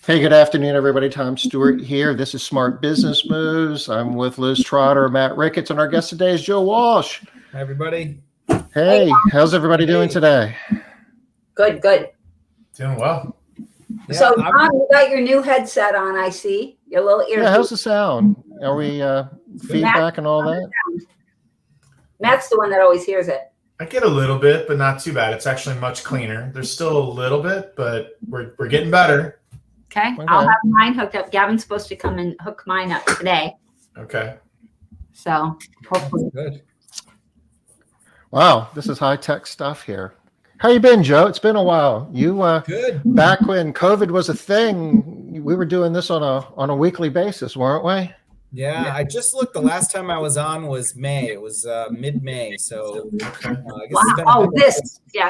Hey, good afternoon, everybody. Tom Stewart here. This is Smart Business Moves. I'm with Liz Trotter, Matt Ricketts, and our guest today is Joe Walsh. Hi, everybody. Hey, how's everybody doing today? Good, good. Doing well. Yeah, so, Tom, you got your new headset on, I see. Your little ear. Yeah, how's the sound? Are we feedback and all that? Matt's the one that always hears it. I get a little bit, but not too bad. It's actually much cleaner. There's still a little bit, but we're getting better. Okay. I'll have mine hooked up. Gavin's supposed to come and hook mine up today. Okay. So hopefully. Good. Wow, this is high-tech stuff here. How you been, Joe? It's been a while. You good. Back when COVID was a thing, we were doing this on a weekly basis, weren't we? Yeah, I just looked. The last time I was on was May. It was mid-May. So I guess wow.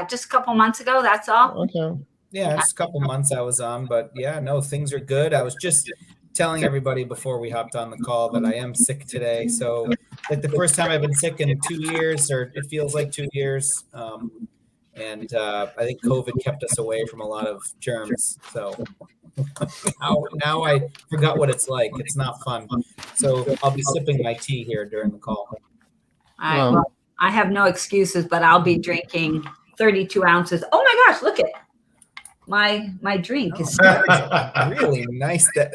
Just a couple months ago. That's all. Okay. Yeah, just a couple months I was on, but yeah, no, things are good. I was just telling everybody before we hopped on the call that I am sick today. So like the first time I've been sick in 2 years, or it feels like 2 years. And I think COVID kept us away from a lot of germs. So now I forgot what it's like. It's not fun. So I'll be sipping my tea here during the call. All right. Well, I have no excuses, but I'll be drinking 32 ounces. Oh my gosh, look at it. My drink is really nice. That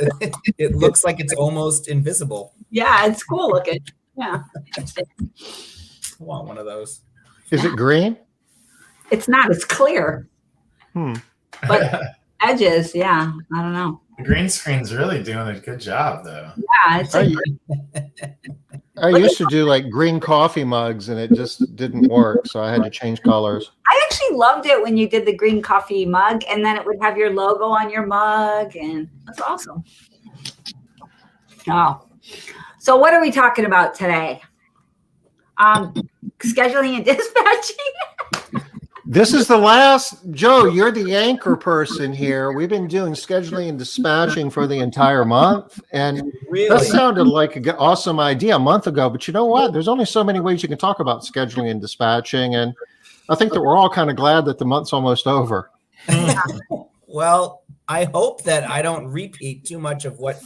it looks like it's almost invisible. Yeah, it's cool looking. Yeah. I want one of those. Is it green? It's not. It's clear. But edges, yeah. I don't know. The green screen's really doing a good job, though. Yeah, it's. I used to do like green coffee mugs, and it just didn't work, so I had to change colors. I actually loved it when you did the green coffee mug, and then it would have your logo on your mug, and that's awesome. Oh, so what are we talking about today? Scheduling and dispatching. This is the last, Joe, you're the anchor person here. We've been doing scheduling and dispatching for the entire month. And that sounded like an awesome idea a month ago. But you know what? There's only so many ways you can talk about scheduling and dispatching. And I think that we're all kind of glad that the month's almost over. Well, I hope that I don't repeat too much of what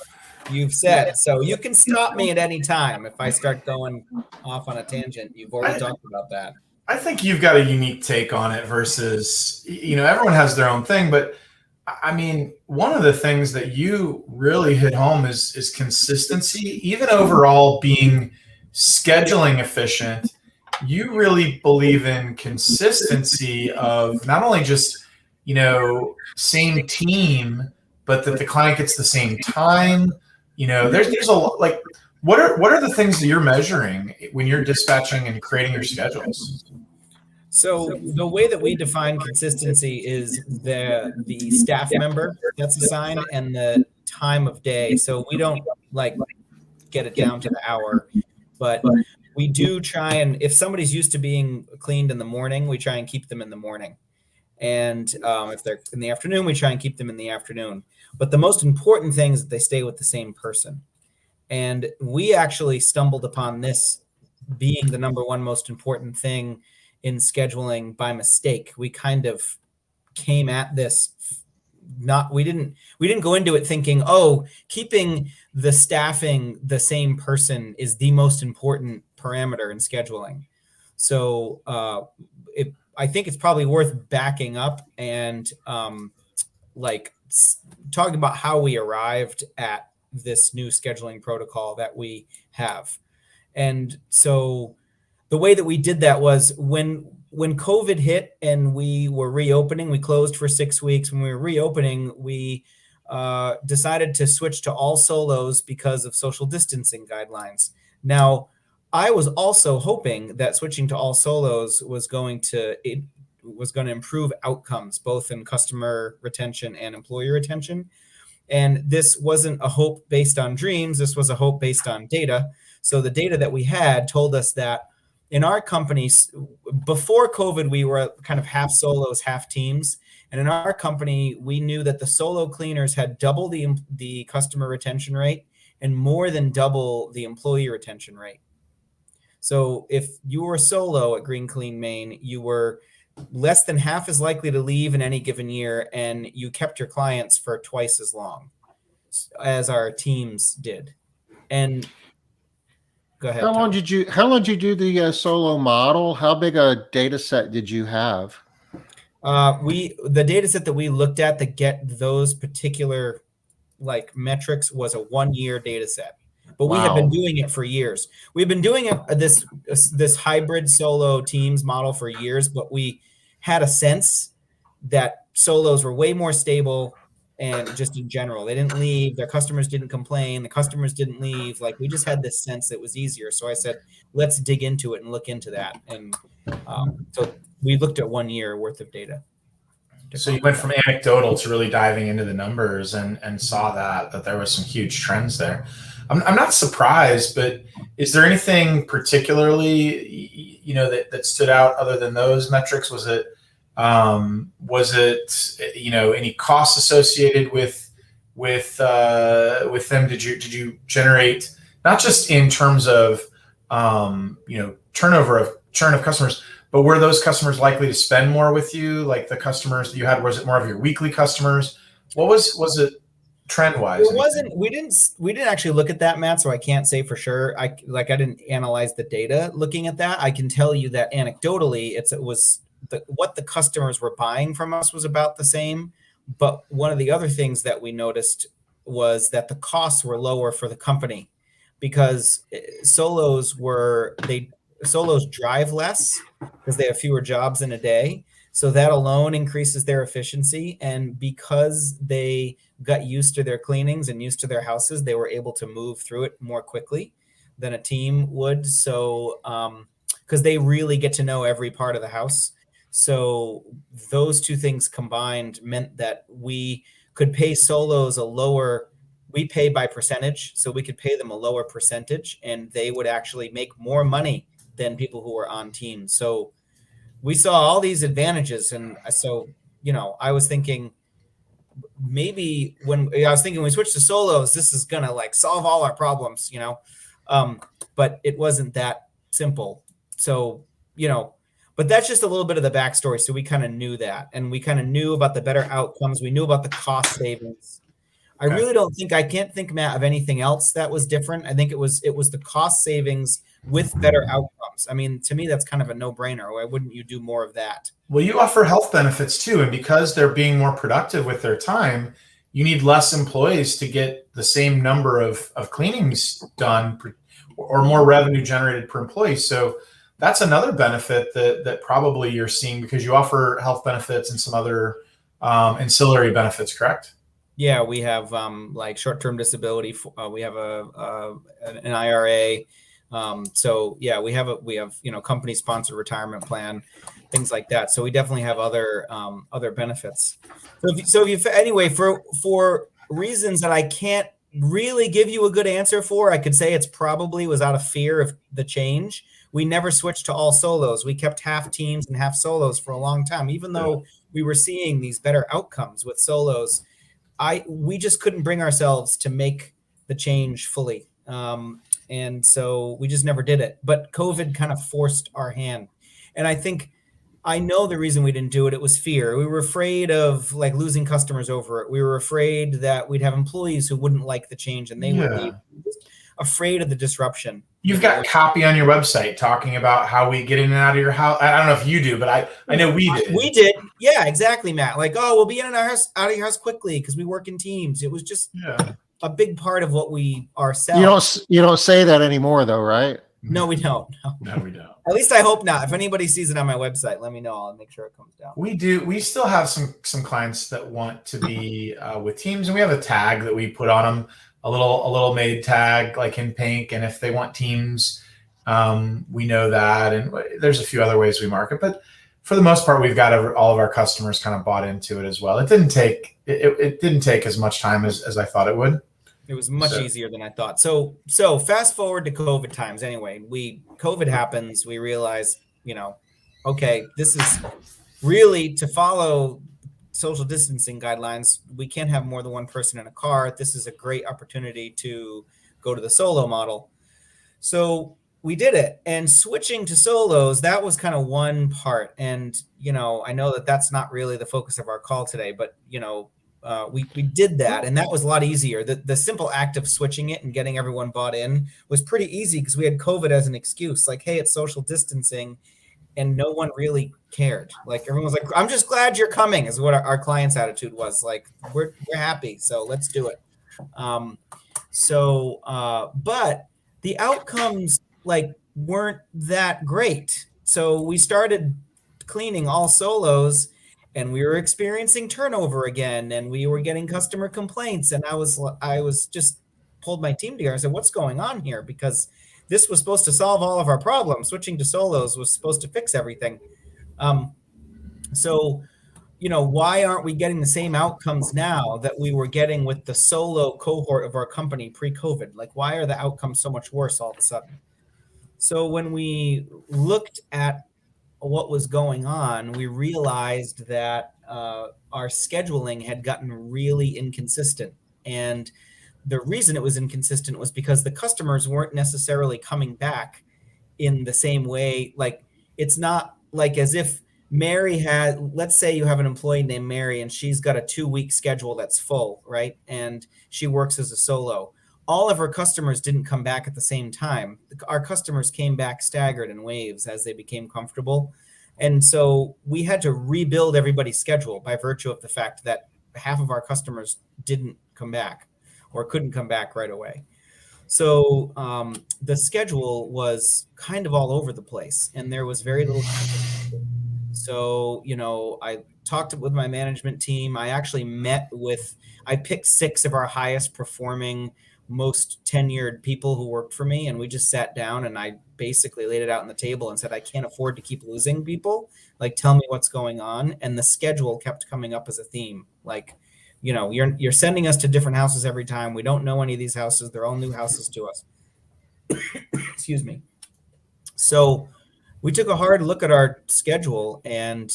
you've said. So you can stop me at any time if I start going off on a tangent. You've already talked about that. I think you've got a unique take on it versus, everyone has their own thing. But I mean, one of the things that you really hit home is consistency. Even overall being scheduling efficient, you really believe in consistency of not only just, same team, but that the client gets the same time. There's a lot, like, what are the things that you're measuring when you're dispatching and creating your schedules? So the way that we define consistency is the staff member that's assigned and the time of day. So we don't get it down to the hour, but we do try, and if somebody's used to being cleaned in the morning, we try and keep them in the morning. And if they're in the afternoon, we try and keep them in the afternoon. But the most important thing is that they stay with the same person. And we actually stumbled upon this being the number one most important thing in scheduling by mistake. We kind of came at this we didn't go into it thinking, keeping the staffing the same person is the most important parameter in scheduling. So I think it's probably worth backing up and talking about how we arrived at this new scheduling protocol that we have. And so the way that we did that was when COVID hit and we were reopening, we closed for 6 weeks. When we were reopening, we decided to switch to all solos because of social distancing guidelines. Now, I was also hoping that switching to all solos was going to improve outcomes, both in customer retention and employee retention. And this wasn't a hope based on dreams. This was a hope based on data. So the data that we had told us that in our companies, before COVID, we were kind of half solos, half teams. And in our company, we knew that the solo cleaners had double the customer retention rate and more than double the employee retention rate. So if you were solo at Green Clean Maine, you were less than half as likely to leave in any given year, and you kept your clients for twice as long as our teams did. And go ahead. How long did you do the solo model? How big a data set did you have? The data set that we looked at that get those particular like metrics was a 1-year data set, but we had been doing it for years. We've been doing this hybrid solo teams model for years, but we had a sense that solos were way more stable, and just in general, they didn't leave. Their customers didn't complain. The customers didn't leave. Like, we just had this sense that it was easier. So I said, let's dig into it and look into that. And so we looked at 1 year worth of data. So you went from anecdotal to really diving into the numbers and saw that there was some huge trends there. I'm not surprised, but is there anything particularly, that stood out other than those metrics? Was it any costs associated with them? Did you generate, not just in terms of churn of customers, but were those customers likely to spend more with you? Like the customers that you had, was it more of your weekly customers? What was it trend wise? It wasn't. We didn't actually look at that, Matt. So I can't say for sure. I didn't analyze the data looking at that. I can tell you that anecdotally, what the customers were buying from us was about the same. But one of the other things that we noticed was that the costs were lower for the company, because solos drive less because they have fewer jobs in a day. So that alone increases their efficiency. And because they got used to their cleanings and used to their houses, they were able to move through it more quickly than a team would. So, because they really get to know every part of the house. So those two things combined meant that we could pay solos we pay by percentage. So we could pay them a lower percentage, and they would actually make more money than people who were on teams. So we saw all these advantages. And so, I was thinking when we switch to solos, this is going to like solve all our problems, but it wasn't that simple. So, but that's just a little bit of the backstory. So we kind of knew that, and we kind of knew about the better outcomes. We knew about the cost savings. I can't think, Matt, of anything else that was different. I think it was the cost savings with better outcomes. I mean, to me, that's kind of a no-brainer. Why wouldn't you do more of that? Well, you offer health benefits too. And because they're being more productive with their time, you need less employees to get the same number of cleanings done or more revenue generated per employee. So that's another benefit that probably you're seeing, because you offer health benefits and some other ancillary benefits, correct? Yeah, we have like short-term disability. We have an IRA. So yeah, we have company-sponsored retirement plan, things like that. So we definitely have other benefits. Anyway, for reasons that I can't really give you a good answer for, I could say it's probably was out of fear of the change. We never switched to all solos. We kept half teams and half solos for a long time, even though we were seeing these better outcomes with solos. We just couldn't bring ourselves to make the change fully. And so we just never did it. But COVID kind of forced our hand. And I know the reason we didn't do it. It was fear. We were afraid of like losing customers over it. We were afraid that we'd have employees who wouldn't like the change, and they would be afraid of the disruption. You've got copy on your website talking about how we get in and out of your house. I don't know if you do, but I know we did. We did. Yeah, exactly, Matt. Like, we'll be in and out of your house quickly because we work in teams. It was just a big part of what we are selling. You don't say that anymore, though, right? No, we don't. No, we don't. At least I hope not. If anybody sees it on my website, let me know. I'll make sure it comes down. We do. We still have some clients that want to be with teams, and we have a tag that we put on them, a little made tag like in pink. And if they want teams, we know that. And there's a few other ways we market, but for the most part, we've got all of our customers kind of bought into it as well. It didn't take as much time as I thought it would. It was much easier than I thought. So fast forward to COVID times. Anyway, COVID happens. We realize, okay, this is really to follow social distancing guidelines. We can't have more than one person in a car. This is a great opportunity to go to the solo model. So we did it. And switching to solos, that was kind of one part. And, I know that that's not really the focus of our call today, but, we did that, and that was a lot easier. The simple act of switching it and getting everyone bought in was pretty easy because we had COVID as an excuse. Like, hey, it's social distancing, and no one really cared. Like, everyone was like, I'm just glad you're coming, is what our client's attitude was. Like, we're happy, so let's do it. But the outcomes weren't that great. So we started cleaning all solos, and we were experiencing turnover again, and we were getting customer complaints. And I was just pulled my team together and said, what's going on here? Because this was supposed to solve all of our problems. Switching to solos was supposed to fix everything. Why aren't we getting the same outcomes now that we were getting with the solo cohort of our company pre-COVID? Like, why are the outcomes so much worse all of a sudden? So when we looked at what was going on, we realized that our scheduling had gotten really inconsistent. And the reason it was inconsistent was because the customers weren't necessarily coming back in the same way. Like, it's not like as if Mary had, let's say you have an employee named Mary and she's got a 2-week schedule that's full, right? And she works as a solo. All of her customers didn't come back at the same time. Our customers came back staggered in waves as they became comfortable. And so we had to rebuild everybody's schedule by virtue of the fact that half of our customers didn't come back or couldn't come back right away. So the schedule was kind of all over the place, and there was very little time. So, I talked with my management team. I actually I picked 6 of our highest performing, most tenured people who worked for me. And we just sat down and I basically laid it out on the table and said, I can't afford to keep losing people. Like, tell me what's going on. And the schedule kept coming up as a theme. Like, you're sending us to different houses every time. We don't know any of these houses. They're all new houses to us. Excuse me. So we took a hard look at our schedule and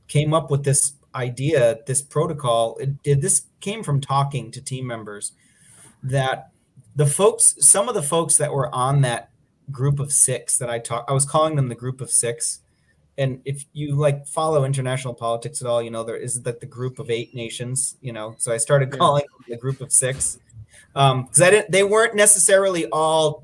came up with this idea, this protocol. This came from talking to team members, that some of the folks that were on that group of 6 that I was calling them the group of 6. And if you follow international politics at all, there is the group of 8 nations, so I started calling them the group of 6. Because they weren't necessarily all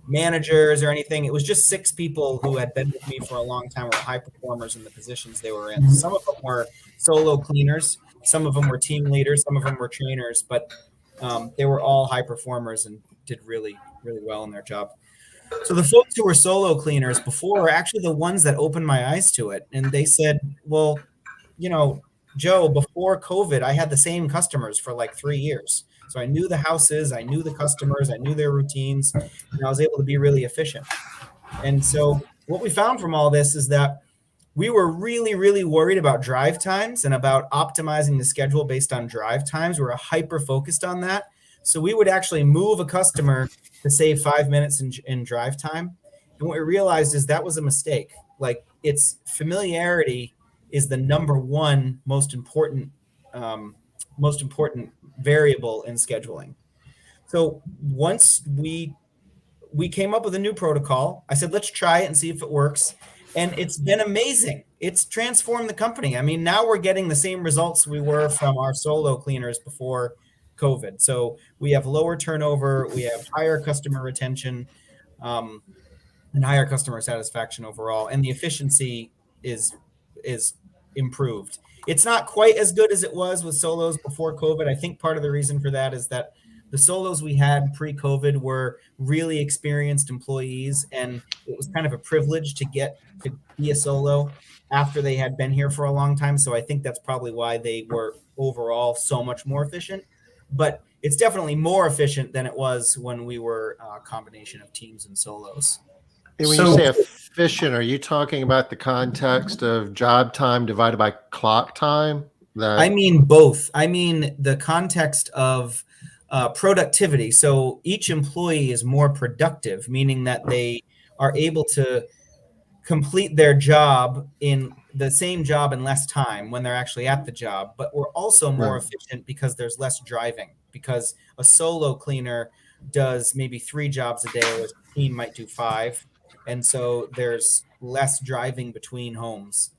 managers or anything. It was just 6 people who had been with me for a long time, were high performers in the positions they were in. Some of them were solo cleaners, some of them were team leaders, some of them were trainers, but they were all high performers and did really, really well in their job. So the folks who were solo cleaners before were actually the ones that opened my eyes to it. And they said, well, Joe, before COVID, I had the same customers for 3 years. So I knew the houses, I knew the customers, I knew their routines, and I was able to be really efficient. And so what we found from all this is that we were really, really worried about drive times and about optimizing the schedule based on drive times. We were hyper focused on that. So we would actually move a customer to save 5 minutes in drive time. And what we realized is that was a mistake. It's familiarity is the number one most important variable in scheduling. So once we came up with a new protocol, I said, let's try it and see if it works. And it's been amazing. It's transformed the company. I mean, now we're getting the same results we were from our solo cleaners before COVID. So we have lower turnover, we have higher customer retention, and higher customer satisfaction overall. And the efficiency is improved. It's not quite as good as it was with solos before COVID. I think part of the reason for that is that the solos we had pre-COVID were really experienced employees, and it was kind of a privilege to get to be a solo after they had been here for a long time. So I think that's probably why they were overall so much more efficient. But it's definitely more efficient than it was when we were a combination of teams and solos. And when you say efficient, are you talking about the context of job time divided by clock time? I mean both. I mean the context of productivity. So each employee is more productive, meaning that they are able to complete their job in the same job in less time when they're actually at the job. But we're also more efficient because there's less driving, because a solo cleaner does maybe 3 jobs a day, whereas the team might do 5. And so there's less driving between homes.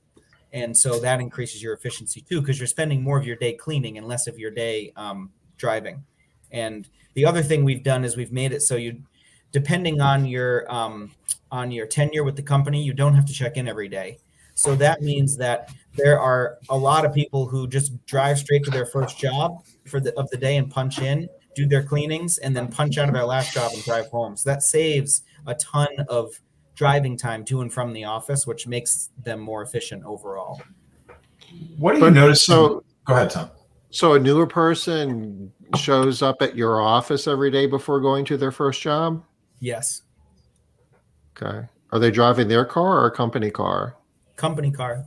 And so that increases your efficiency too, because you're spending more of your day cleaning and less of your day driving. And the other thing we've done is we've made it so you, depending on your tenure with the company, you don't have to check in every day. So that means that there are a lot of people who just drive straight to their first job of the day and punch in, do their cleanings, and then punch out of their last job and drive home. So that saves a ton of driving time to and from the office, which makes them more efficient overall. What do you notice? So, go ahead, Tom. So a newer person shows up at your office every day before going to their first job? Yes. Okay. Are they driving their car or a company car? Company car.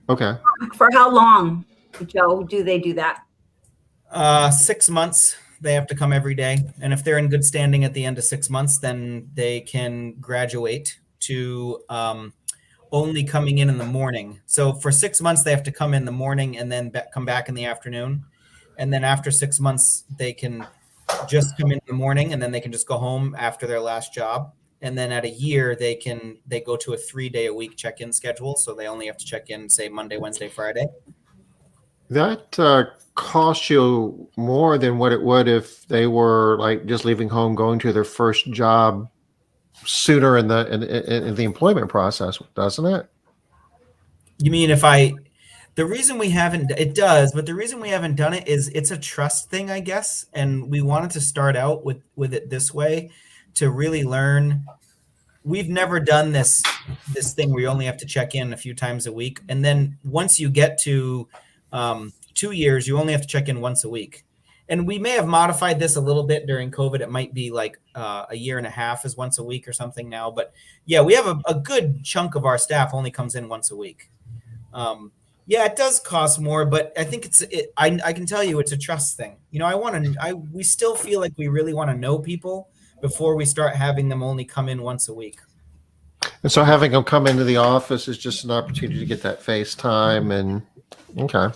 Okay. For how long, Joe, do they do that? 6 months. They have to come every day. And if they're in good standing at the end of 6 months, then they can graduate to only coming in the morning. So for 6 months, they have to come in the morning and then come back in the afternoon. And then after 6 months, they can just come in the morning and then they can just go home after their last job. And then at a year, they go to a 3-day-a-week check-in schedule. So they only have to check in, say, Monday, Wednesday, Friday. That costs you more than what it would if they were like just leaving home, going to their first job sooner in the employment process, doesn't it? You mean the reason we haven't, it does, but the reason we haven't done it is it's a trust thing, I guess. And we wanted to start out with it this way to really learn. We've never done this thing where you only have to check in a few times a week. And then once you get to 2 years, you only have to check in once a week. And we may have modified this a little bit during COVID. It might be like a year and a half is once a week or something now. But yeah, we have a good chunk of our staff only comes in once a week. Yeah, it does cost more, but I think I can tell you it's a trust thing. You know, we still feel like we really want to know people before we start having them only come in once a week. And so having them come into the office is just an opportunity to get that face time and okay.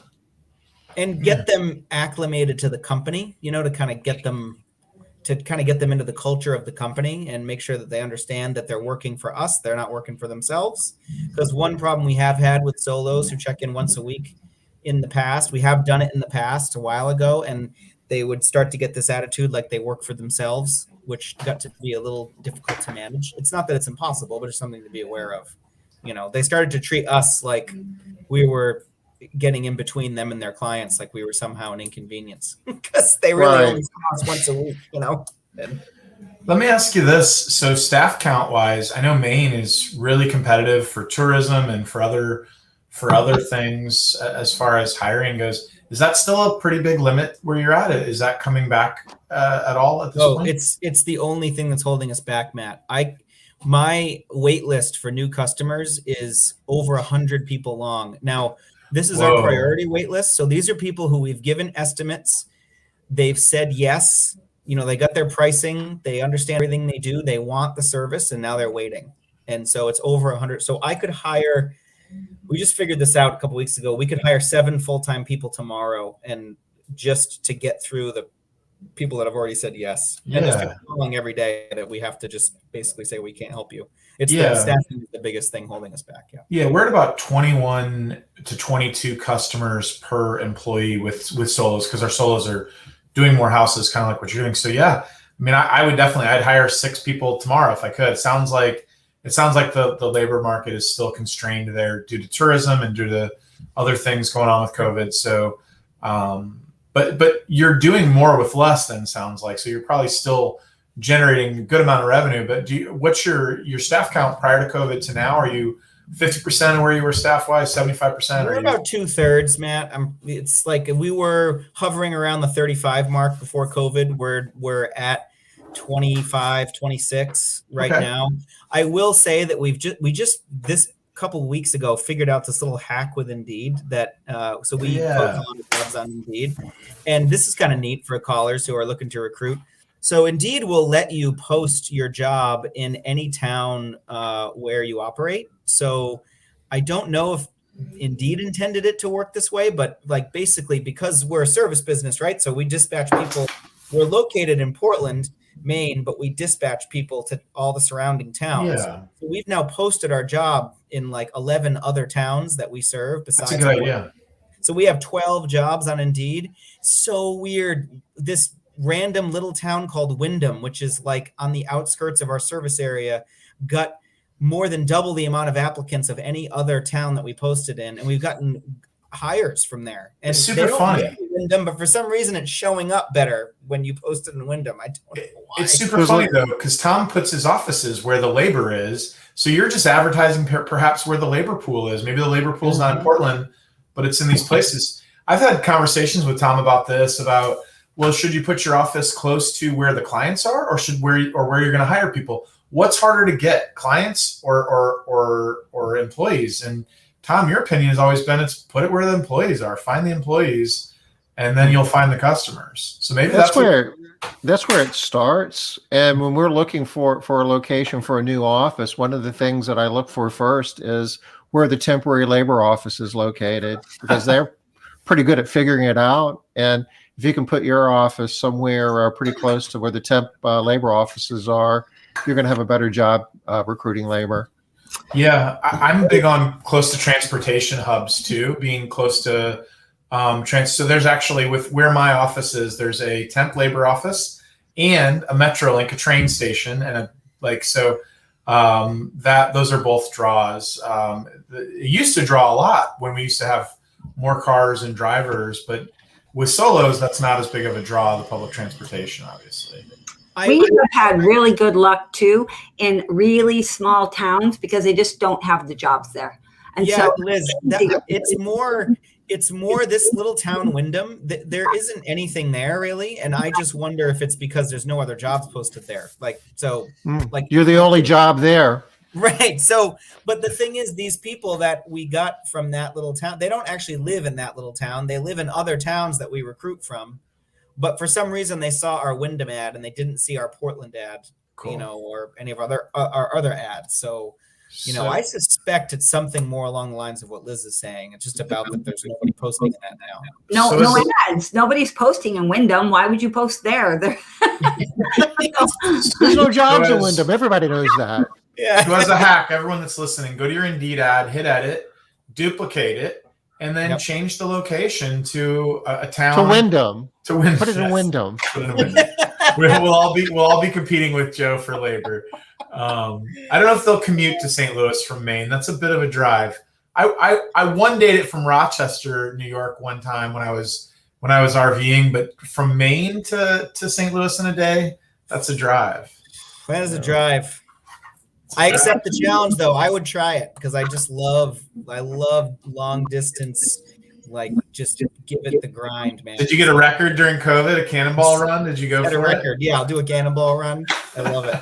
And get them acclimated to the company, you know, to kind of get them into the culture of the company and make sure that they understand that they're working for us. They're not working for themselves. Because one problem we have had with solos who check in once a week in the past, we have done it in the past a while ago, and they would start to get this attitude like they work for themselves, which got to be a little difficult to manage. It's not that it's impossible, but it's something to be aware of. You know, they started to treat us like we were getting in between them and their clients, like we were somehow an inconvenience because they really only saw us once a week, you know. Let me ask you this. So staff count wise, I know Maine is really competitive for tourism and for other things as far as hiring goes. Is that still a pretty big limit where you're at? Is that coming back at all at this point? It's the only thing that's holding us back, Matt. My wait list for new customers is over 100 people long. Now, this is our priority wait list. So these are people who we've given estimates. They've said yes. You know, they got their pricing. They understand everything they do. They want the service, and now they're waiting. And so it's over 100. So I could hire. We just figured this out a couple weeks ago. We could hire 7 full-time people tomorrow, and just to get through the people that have already said yes. Yeah. And there's people calling every day that we have to just basically say we can't help you. It's the staffing is the biggest thing holding us back. Yeah, we're at about 21 to 22 customers per employee with solos, because our solos are doing more houses, kind of like what you're doing. So yeah, I mean, I'd hire 6 people tomorrow if I could. It sounds like the labor market is still constrained there due to tourism and due to other things going on with COVID. So, but you're doing more with less than sounds like. So you're probably still generating a good amount of revenue. But what's your staff count prior to COVID to now? Are you 50% of where you were staff wise, 75%? We're about 2/3, Matt. It's like we were hovering around the 35 mark before COVID. We're at 25, 26 right now. I will say that we just this couple of weeks ago figured out this little hack with Indeed that so we post a lot of jobs on Indeed, and this is kind of neat for callers who are looking to recruit. So Indeed will let you post your job in any town where you operate. So I don't know if Indeed intended it to work this way, but like basically because we're a service business, right? So we dispatch people. We're located in Portland, Maine, but we dispatch people to all the surrounding towns. Yeah. So we've now posted our job in like 11 other towns that we serve besides. That's a good idea. So we have 12 jobs on Indeed. So weird. This random little town called Wyndham, which is like on the outskirts of our service area, got more than double the amount of applicants of any other town that we posted in. And we've gotten hires from there. And it's super funny. Wyndham, but for some reason it's showing up better when you post it in Wyndham. I don't know why. It's super funny though, because Tom puts his offices where the labor is. So you're just advertising perhaps where the labor pool is. Maybe the labor pool is not in Portland, but it's in these places. I've had conversations with Tom about this, about, well, should you put your office close to where the clients are, or where you're going to hire people? What's harder to get, clients or employees? And Tom, your opinion has always been, it's put it where the employees are. Find the employees, and then you'll find the customers. So maybe that's where it starts. And when we're looking for a location for a new office, one of the things that I look for first is where the temporary labor office is located, because they're pretty good at figuring it out. And if you can put your office somewhere pretty close to where the temp labor offices are, you're going to have a better job recruiting labor. Yeah, I'm big on close to transportation hubs too, being close to so there's actually, with where my office is, there's a temp labor office and a Metrolink, a train station, and those are both draws. It used to draw a lot when we used to have more cars and drivers, but with solos, that's not as big of a draw, the public transportation, obviously. We have had really good luck too in really small towns because they just don't have the jobs there. And yeah, so Liz, it's more this little town Wyndham. There isn't anything there really, and I just wonder if it's because there's no other jobs posted there. Like you're the only job there, right? So, but the thing is, these people that we got from that little town, they don't actually live in that little town. They live in other towns that we recruit from. But for some reason, they saw our Wyndham ad and they didn't see our Portland ad, cool. Or any of our other ads. So, I suspect it's something more along the lines of what Liz is saying. It's just about that there's nobody posting that now. No ads. Nobody's posting in Wyndham. Why would you post there? There's no jobs in Wyndham. Everybody knows that. Yeah. So as a hack, everyone that's listening, go to your Indeed ad, hit edit, duplicate it, and then change the location to a town. To Wyndham. Put it in Wyndham. Put it in Wyndham. We'll all be competing with Joe for labor. I don't know if they'll commute to St. Louis from Maine. That's a bit of a drive. I one dayed it from Rochester, New York, one time when I was RVing, but from Maine to St. Louis in a day, that's a drive. That is a drive. I accept the challenge though. I would try it because I love long distance. Like, just give it the grind, man. Did you get a record during COVID? A cannonball run? Did you go for a record? Yeah, I'll do a cannonball run. I love it.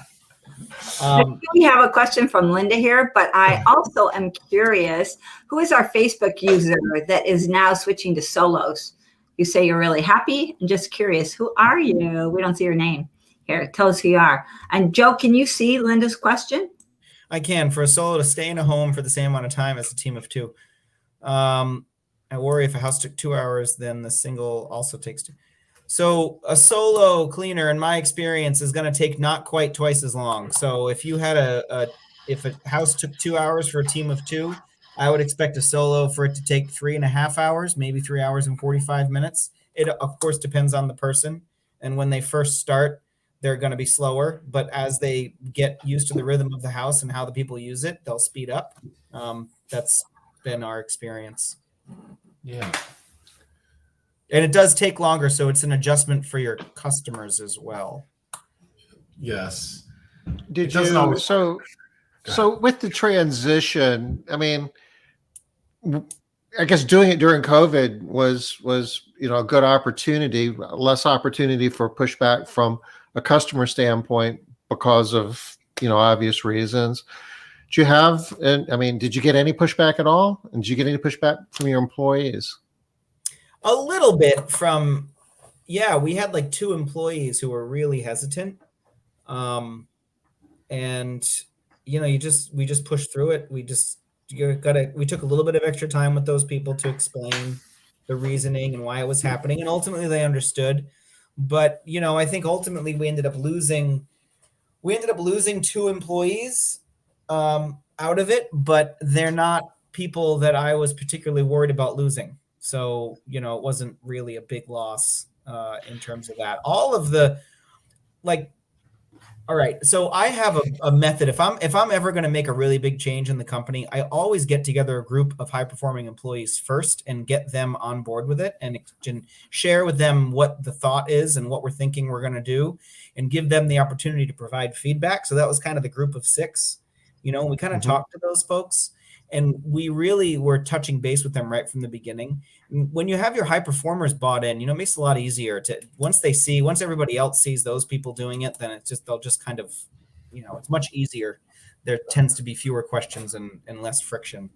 We have a question from Linda here, but I also am curious, who is our Facebook user that is now switching to solos? You say you're really happy. I'm just curious, who are you? We don't see your name. Here, tell us who you are. And Joe, can you see Linda's question? I can. For a solo to stay in a home for the same amount of time as a team of two. I worry if a house took 2 hours, then the single also takes 2. So a solo cleaner, in my experience, is going to take not quite twice as long. So if you had if a house took 2 hours for a team of 2, I would expect a solo for it to take 3.5 hours, maybe 3 hours and 45 minutes. It, of course, depends on the person. And when they first start, they're going to be slower. But as they get used to the rhythm of the house and how the people use it, they'll speed up. That's been our experience. Yeah. And it does take longer, so it's an adjustment for your customers as well. Yes. So with the transition, I mean, I guess doing it during COVID was a good opportunity, less opportunity for pushback from a customer standpoint because of obvious reasons. Did you get any pushback at all? And did you get any pushback from your employees? A little bit from, we had like 2 employees who were really hesitant. And we just pushed through it. We took a little bit of extra time with those people to explain the reasoning and why it was happening. And ultimately they understood, But, I think ultimately we ended up losing 2 employees out of it, but they're not people that I was particularly worried about losing. So, it wasn't really a big loss in terms of that. All right. So I have a method. If I'm ever going to make a really big change in the company, I always get together a group of high performing employees first and get them on board with it and share with them what the thought is and what we're thinking we're going to do, and give them the opportunity to provide feedback. So that was kind of the group of 6. We kind of talked to those folks, and we really were touching base with them right from the beginning. When you have your high performers bought in, it makes it a lot easier to, once everybody else sees those people doing it, then they'll just kind of, it's much easier. There tends to be fewer questions and less friction.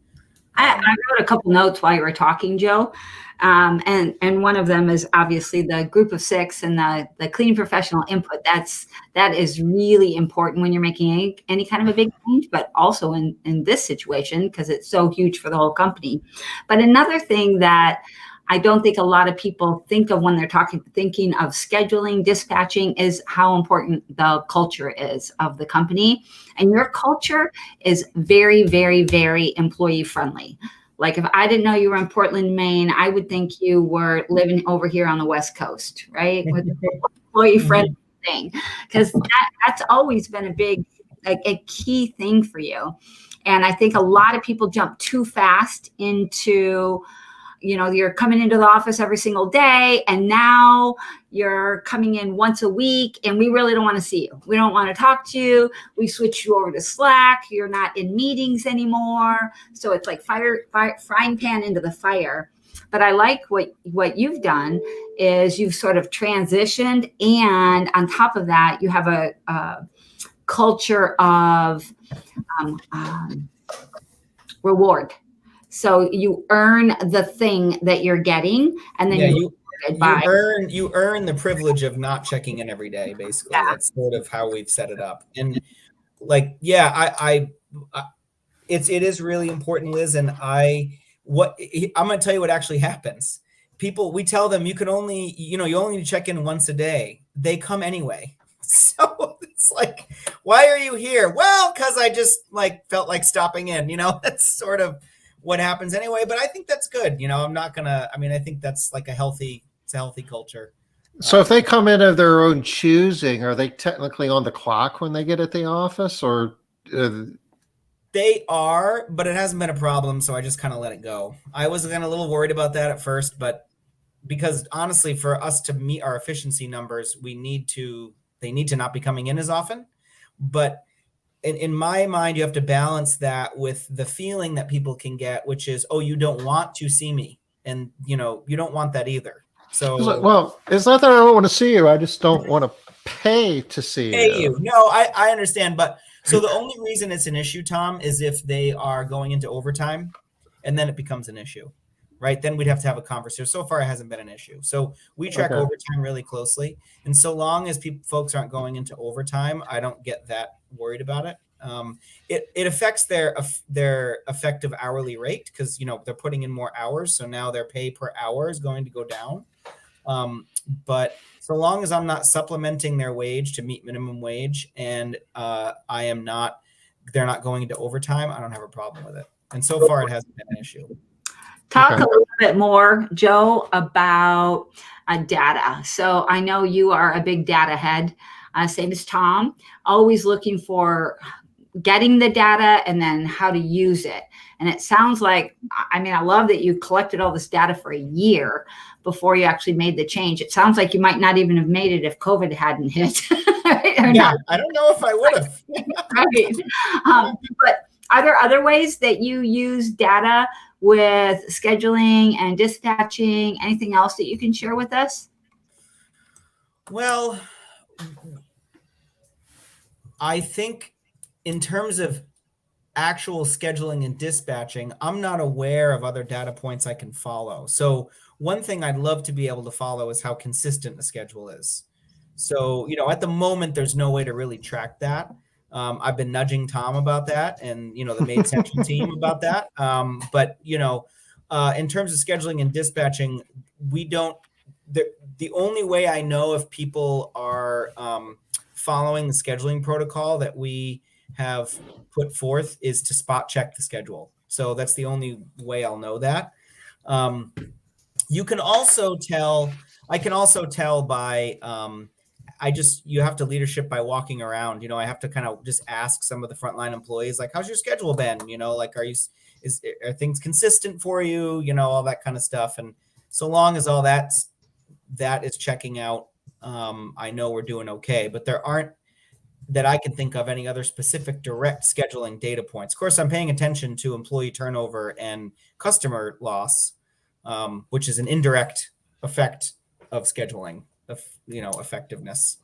I wrote a couple notes while you were talking, Joe. And one of them is obviously the group of 6 and the clean professional input. That is really important when you're making any kind of a big change, but also in this situation, because it's so huge for the whole company. But another thing that I don't think a lot of people think of when they're thinking of scheduling, dispatching, is how important the culture is of the company. And your culture is very, very, very employee friendly. Like if I didn't know you were in Portland, Maine, I would think you were living over here on the West Coast, right? With the employee friendly thing, because that's always been a key thing for you. And I think a lot of people jump too fast into, you're coming into the office every single day, and now you're coming in once a week, and we really don't want to see you. We don't want to talk to you. We switch you over to Slack. You're not in meetings anymore. So it's like frying pan into the fire. But I like what you've done is you've sort of transitioned, and on top of that, you have a culture of reward. So you earn the thing that you're getting, and then you earn the privilege of not checking in every day. Basically, that's sort of how we've set it up. And it is really important, Liz. And I'm going to tell you what actually happens. We tell them you only need to check in once a day. They come anyway. So it's like, why are you here? Well, because I just felt like stopping in. That's sort of what happens anyway, but I think that's good. I think that's like a healthy culture. So if they come in of their own choosing, are they technically on the clock when they get at the office, or? They are, but it hasn't been a problem. So I just kind of let it go. I was a little worried about that at first, but because honestly, for us to meet our efficiency numbers, they need to not be coming in as often. But in my mind, you have to balance that with the feeling that people can get, which is, oh, you don't want to see me. And, you don't want that either. So, well, it's not that I don't want to see you. I just don't want to pay to see you. No, I understand. But so the only reason it's an issue, Tom, is if they are going into overtime, and then it becomes an issue, right? Then we'd have to have a conversation. So far, it hasn't been an issue. So we track overtime really closely. And so long as folks aren't going into overtime, I don't get that worried about it. It affects their effective hourly rate because, they're putting in more hours. So now their pay per hour is going to go down. But so long as I'm not supplementing their wage to meet minimum wage, and they're not going into overtime, I don't have a problem with it. And so far, it hasn't been an issue. Talk a little bit more, Joe, about data. So I know you are a big data head, same as Tom, always looking for getting the data and then how to use it. And it sounds like, I love that you collected all this data for a year before you actually made the change. It sounds like you might not even have made it if COVID hadn't hit. Right? Yeah, I don't know if I would have. Right. But are there other ways that you use data with scheduling and dispatching? Anything else that you can share with us? Well, I think in terms of actual scheduling and dispatching, I'm not aware of other data points I can follow. So one thing I'd love to be able to follow is how consistent the schedule is. So, at the moment, there's no way to really track that. I've been nudging Tom about that and, the Made Central team about that. But, in terms of scheduling and dispatching, we don't the only way I know if people are following the scheduling protocol that we have put forth is to spot check the schedule. So that's the only way I'll know that. You can also tell, I can also tell by, you have to leadership by walking around. You know, I have to kind of just ask some of the frontline employees, like, how's your schedule been? You know, like, are things consistent for you? You know, all that kind of stuff. And so long as all that is checking out, I know we're doing okay. But there aren't, that I can think of, any other specific direct scheduling data points. Of course, I'm paying attention to employee turnover and customer loss, which is an indirect effect of scheduling, of, you know, effectiveness.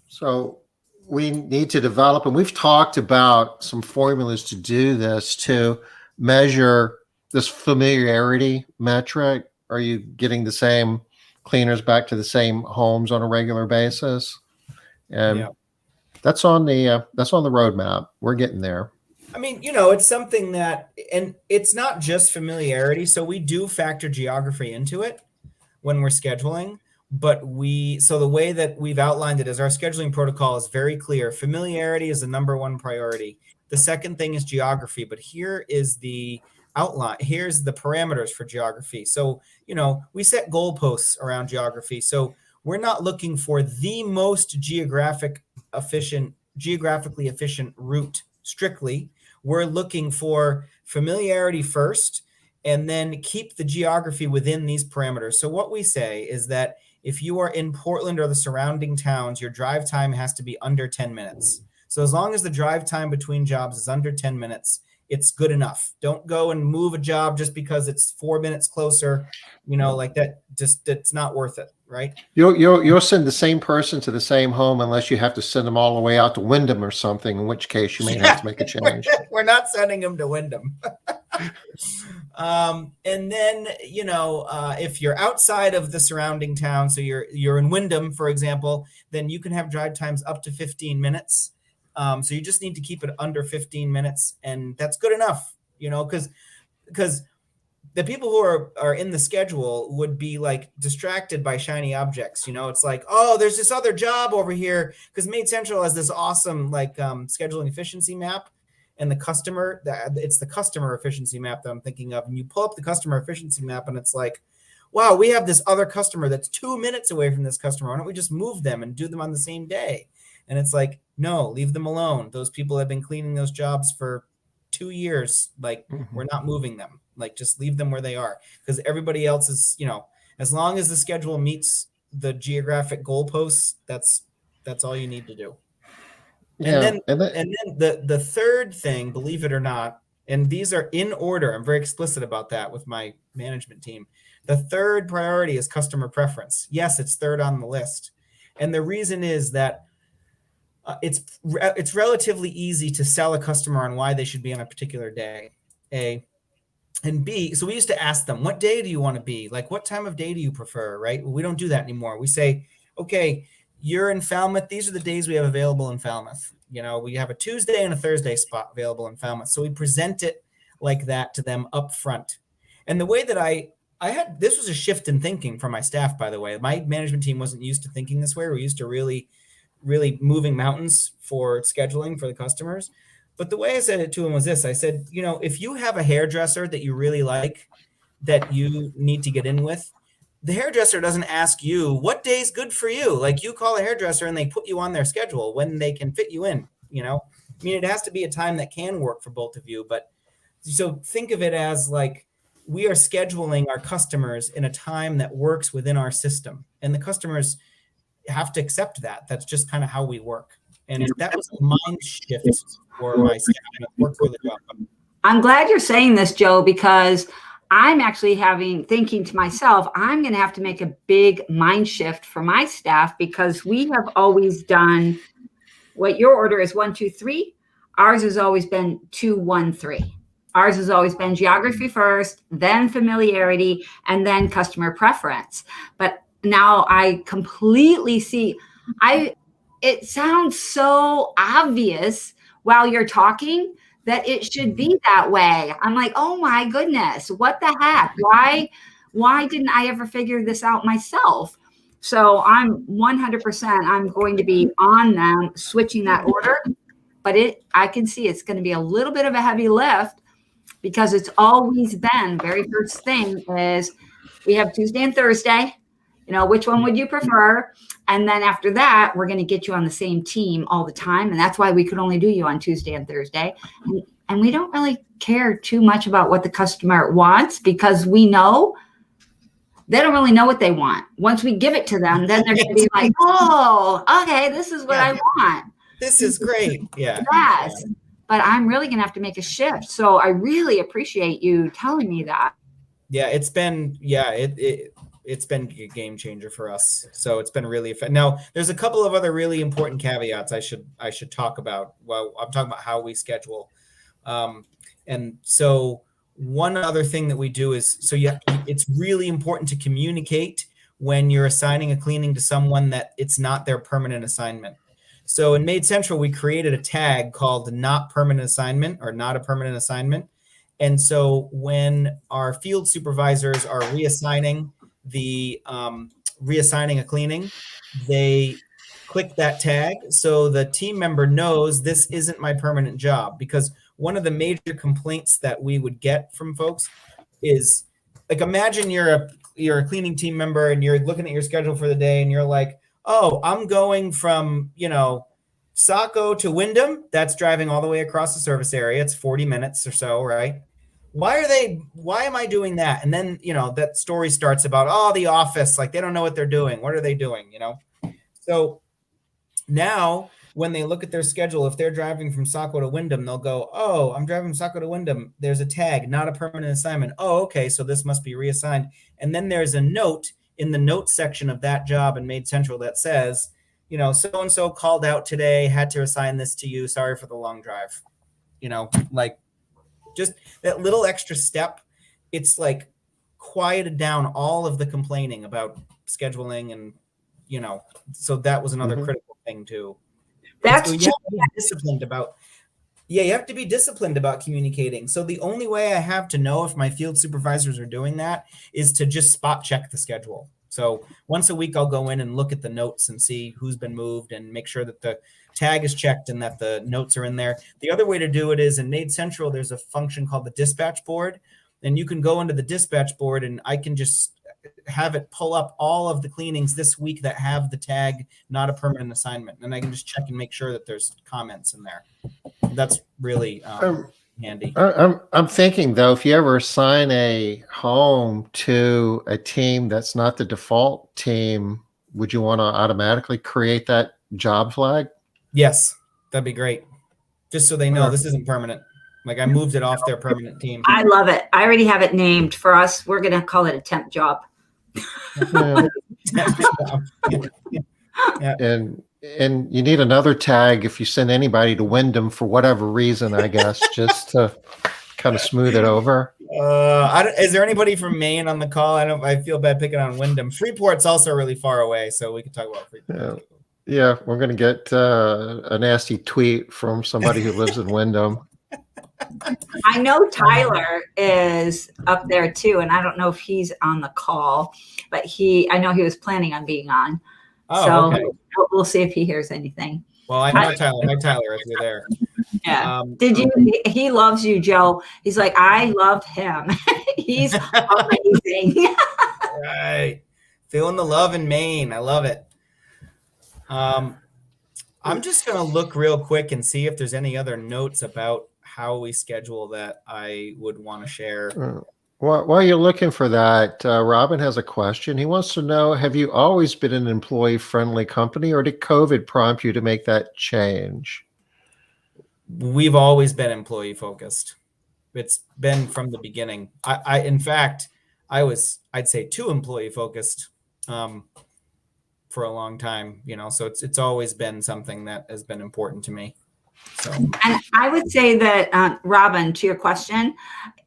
So we need to develop, and we've talked about some formulas to do this, to measure this familiarity metric. Are you getting the same cleaners back to the same homes on a regular basis? And yeah, that's on the roadmap. We're getting there. I mean, you know, it's something that, and it's not just familiarity. So we do factor geography into it when we're scheduling, but so the way that we've outlined it is our scheduling protocol is very clear. Familiarity is the number one priority. The second thing is geography, but here is the outline. Here's the parameters for geography. So, you know, we set goalposts around geography. So we're not looking for the most geographically efficient route strictly. We're looking for familiarity first, and then keep the geography within these parameters. So what we say is that if you are in Portland or the surrounding towns, your drive time has to be under 10 minutes. So as long as the drive time between jobs is under 10 minutes, it's good enough. Don't go and move a job just because it's 4 minutes closer, you know, like that. Just, it's not worth it, right? You'll send the same person to the same home unless you have to send them all the way out to Wyndham or something, in which case you may have to make a change. We're not sending them to Wyndham. And then, you know, if you're outside of the surrounding town, so you're in Wyndham, for example, then you can have drive times up to 15 minutes. So you just need to keep it under 15 minutes, and that's good enough, you know, because the people who are in the schedule would be like distracted by shiny objects. You know, it's like, oh, there's this other job over here, because Made Central has this awesome like scheduling efficiency map, and it's the customer efficiency map that I'm thinking of. And you pull up the customer efficiency map, and it's like, wow, we have this other customer that's 2 minutes away from this customer. Why don't we just move them and do them on the same day? And it's like, no, leave them alone. Those people have been cleaning those jobs for 2 years. Like, we're not moving them. Like, just leave them where they are, because everybody else is, you know, as long as the schedule meets the geographic goalposts, that's all you need to do. Yeah, and then the third thing, believe it or not, and these are in order, I'm very explicit about that with my management team. The third priority is customer preference. Yes, it's third on the list. And the reason is that it's relatively easy to sell a customer on why they should be on a particular day, A. And B, so we used to ask them, what day do you want to be? Like, what time of day do you prefer, right? Well, we don't do that anymore. We say, okay, you're in Falmouth. These are the days we have available in Falmouth. You know, we have a Tuesday and a Thursday spot available in Falmouth. So we present it like that to them up front. And the way that I had, this was a shift in thinking for my staff, by the way. My management team wasn't used to thinking this way. We're used to really moving mountains for scheduling for the customers. But the way I said it to him was this. I said, you know, if you have a hairdresser that you really like, that you need to get in with, the hairdresser doesn't ask you, what day's good for you? Like, you call a hairdresser and they put you on their schedule when they can fit you in, you know? I mean, it has to be a time that can work for both of you. But so think of it as like, we are scheduling our customers in a time that works within our system. And the customers have to accept that. That's just kind of how we work. And that was a mind shift for my staff. It worked really well. I'm glad you're saying this, Joe, because I'm actually thinking to myself, I'm going to have to make a big mind shift for my staff, because we have always done what your order is 1, 2, 3. Ours has always been 2, 1, 3. Ours has always been geography first, then familiarity, and then customer preference. But now I completely see, it sounds so obvious while you're talking that it should be that way. I'm like, oh my goodness, what the heck? why didn't I ever figure this out myself? So I'm 100%, I'm going to be on them switching that order, but I can see it's going to be a little bit of a heavy lift because it's always been very first thing is we have Tuesday and Thursday, which one would you prefer? And then after that, we're going to get you on the same team all the time. And that's why we could only do you on Tuesday and Thursday. And we don't really care too much about what the customer wants because we know they don't really know what they want. Once we give it to them, then they're going to be like, oh, okay, this is what I want. This is great. Yeah. Yes. But I'm really going to have to make a shift. So I really appreciate you telling me that. Yeah, it's been it's been a game changer for us. So it's been really effective. Now, there's a couple of other really important caveats I should talk about. Well, I'm talking about how we schedule. And so one other thing that we do is, it's really important to communicate when you're assigning a cleaning to someone that it's not their permanent assignment. So in Made Central, we created a tag called not permanent assignment or not a permanent assignment. And so when our field supervisors are reassigning a cleaning, they click that tag so the team member knows this isn't my permanent job. Because one of the major complaints that we would get from folks is, like, imagine you're a cleaning team member and you're looking at your schedule for the day and you're like, oh, I'm going from, Saco to Wyndham. That's driving all the way across the service area. It's 40 minutes or so, right? Why am I doing that? And then, that story starts about, the office, like they don't know what they're doing. What are they doing? So now when they look at their schedule, if they're driving from Saco to Wyndham, they'll go, oh, I'm driving from Saco to Wyndham. There's a tag, not a permanent assignment. Oh, okay. So this must be reassigned. And then there's a note in the notes section of that job in Made Central that says, so-and-so called out today, had to assign this to you. Sorry for the long drive. Like just that little extra step. It's like quieted down all of the complaining about scheduling and, so that was another critical thing too. That's so you have to be disciplined about. Yeah, you have to be disciplined about communicating. So the only way I have to know if my field supervisors are doing that is to just spot check the schedule. So once a week, I'll go in and look at the notes and see who's been moved and make sure that the tag is checked and that the notes are in there. The other way to do it is in Made Central, there's a function called the dispatch board. And you can go into the dispatch board and I can just have it pull up all of the cleanings this week that have the tag, not a permanent assignment. And I can just check and make sure that there's comments in there. That's really handy. I'm thinking though, if you ever assign a home to a team that's not the default team, would you want to automatically create that job flag? Yes, that'd be great. Just so they know this isn't permanent. Like I moved it off their permanent team. I love it. I already have it named for us. We're going to call it a temp job. Yeah. Yeah. And you need another tag if you send anybody to Wyndham for whatever reason, I guess, just to kind of smooth it over. Is there anybody from Maine on the call? I feel bad picking on Wyndham. Freeport's also really far away, so we can talk about Freeport. Yeah, we're going to get a nasty tweet from somebody who lives in Wyndham. I know Tyler is up there too, and I don't know if he's on the call, but I know he was planning on being on. Oh, so okay. We'll see if he hears anything. Well, I know Tyler. Hi, Tyler, if you're there. Yeah. He loves you, Joe. He's like, I love him. He's amazing. Right. Feeling the love in Maine. I love it. I'm just going to look real quick and see if there's any other notes about how we schedule that I would want to share. While you're looking for that, Robin has a question. He wants to know, have you always been an employee-friendly company, or did COVID prompt you to make that change? We've always been employee-focused. It's been from the beginning. In fact, I'd say too employee-focused for a long time, so it's always been something that has been important to me. So. And I would say that, Robin, to your question,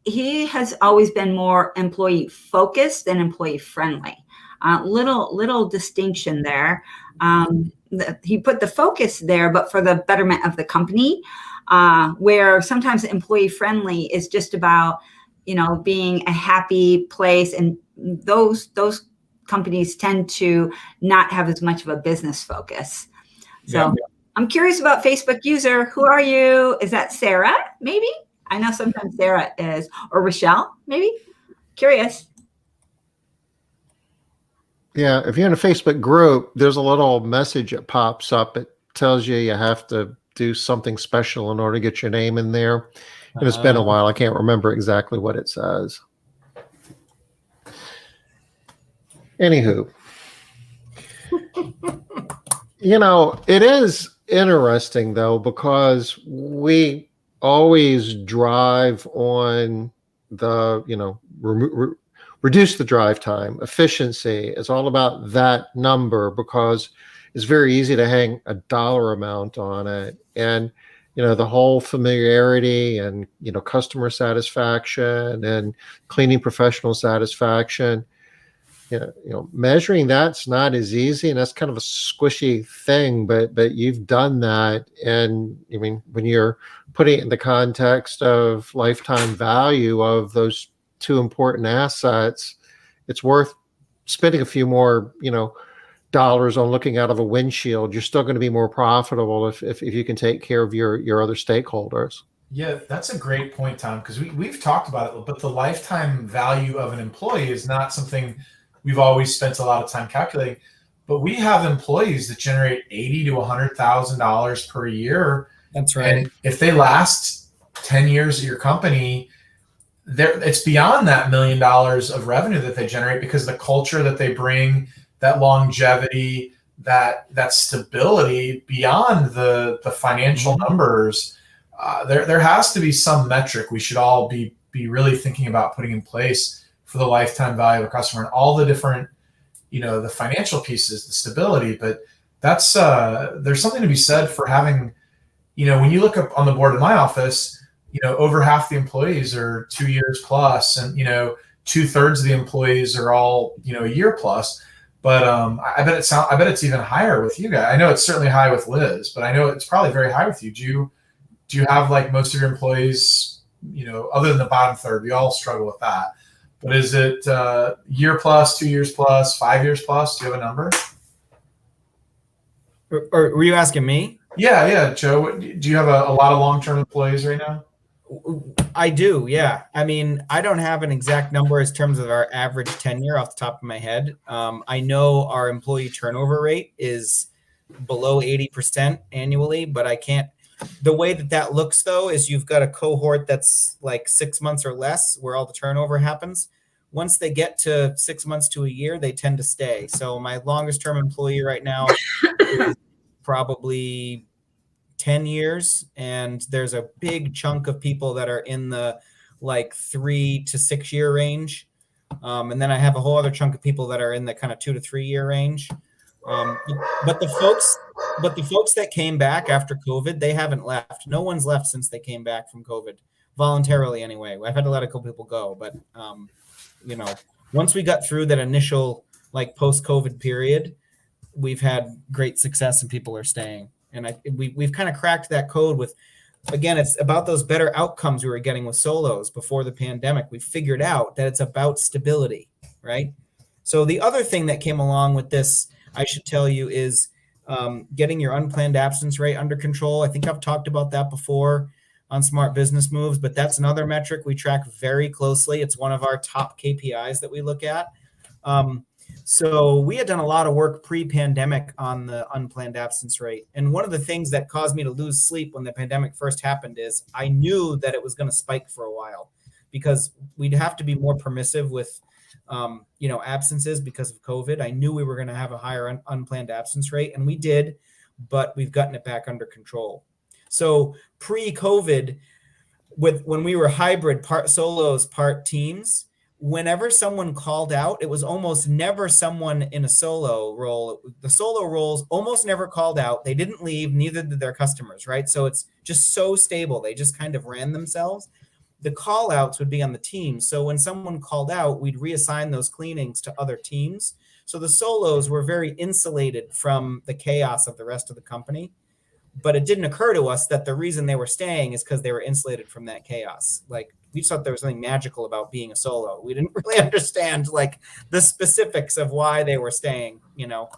he has always been more employee focused than employee friendly. Little distinction there. He put the focus there, but for the betterment of the company, where sometimes employee friendly is just about, being a happy place and those companies tend to not have as much of a business focus. So I'm curious about Facebook user. Who are you? Is that Sarah? Maybe? I know sometimes Sarah is, or Rochelle, maybe? Curious. Yeah, if you're in a Facebook group, there's a little message that pops up. It tells you have to do something special in order to get your name in there. And it's been a while. I can't remember exactly what it says. Anywho, it is interesting, though, because we always drive on the, reduce the drive time, efficiency. It's all about that number because it's very easy to hang a dollar amount on it. And, the whole familiarity and, customer satisfaction and cleaning professional satisfaction, measuring that's not as easy, and that's kind of a squishy thing, but you've done that. And I mean, when you're putting it in the context of lifetime value of those two important assets, it's worth spending a few more, dollars on looking out of a windshield. You're still going to be more profitable if you can take care of your other stakeholders. Yeah, that's a great point, Tom, because we've talked about it, but the lifetime value of an employee is not something we've always spent a lot of time calculating. But we have employees that generate $80,000 to $100,000 per year. That's right. And if they last 10 years at your company, it's beyond that $1 million of revenue that they generate, because the culture that they bring, that longevity, that stability beyond the financial numbers, there has to be some metric we should all be really thinking about putting in place for the lifetime value of a customer, and all the different, the financial pieces, the stability. But that's there's something to be said for having, when you look up on the board in my office, over half the employees are 2 years plus, and 2/3 of the employees are all a year plus. But I bet it's even higher with you guys. I know it's certainly high with Liz, but I know it's probably very high with you. Do you have like most of your employees, other than the bottom third? We all struggle with that. But is it year plus, 2 years plus, 5 years plus? Do you have a number? Or were you asking me? Yeah, Joe. Do you have a lot of long-term employees right now? I do, yeah. I mean, I don't have an exact number in terms of our average tenure off the top of my head. I know our employee turnover rate is below 80% annually, but I can't. The way that looks, though, is you've got a cohort that's like 6 months or less where all the turnover happens. Once they get to 6 months to a year, they tend to stay. So my longest term employee right now is probably 10 years, and there's a big chunk of people that are in the like 3 to 6 year range, and then I have a whole other chunk of people that are in the kind of 2 to 3 year range. But the folks that came back after COVID, they haven't left. No one's left since they came back from COVID, voluntarily anyway. I've had to let a couple people go, but once we got through that initial like post-COVID period, we've had great success and people are staying. And we've kind of cracked that code with, again, it's about those better outcomes we were getting with solos before the pandemic. We figured out that it's about stability, right? So the other thing that came along with this, I should tell you, is getting your unplanned absence rate under control. I think I've talked about that before on Smart Business Moves, but that's another metric we track very closely. It's one of our top KPIs that we look at. So we had done a lot of work pre-pandemic on the unplanned absence rate. And one of the things that caused me to lose sleep when the pandemic first happened is I knew that it was going to spike for a while, because we'd have to be more permissive with, absences because of COVID. I knew we were going to have a higher unplanned absence rate, and we did, but we've gotten it back under control. So pre-COVID, when we were hybrid, part solos, part teams, whenever someone called out, it was almost never someone in a solo role. The solo roles almost never called out. They didn't leave, neither did their customers, right? So it's just so stable. They just kind of ran themselves. The call outs would be on the team. So when someone called out, we'd reassign those cleanings to other teams. So the solos were very insulated from the chaos of the rest of the company. But it didn't occur to us that the reason they were staying is because they were insulated from that chaos. Like we just thought there was something magical about being a solo. We didn't really understand like the specifics of why they were staying, you know.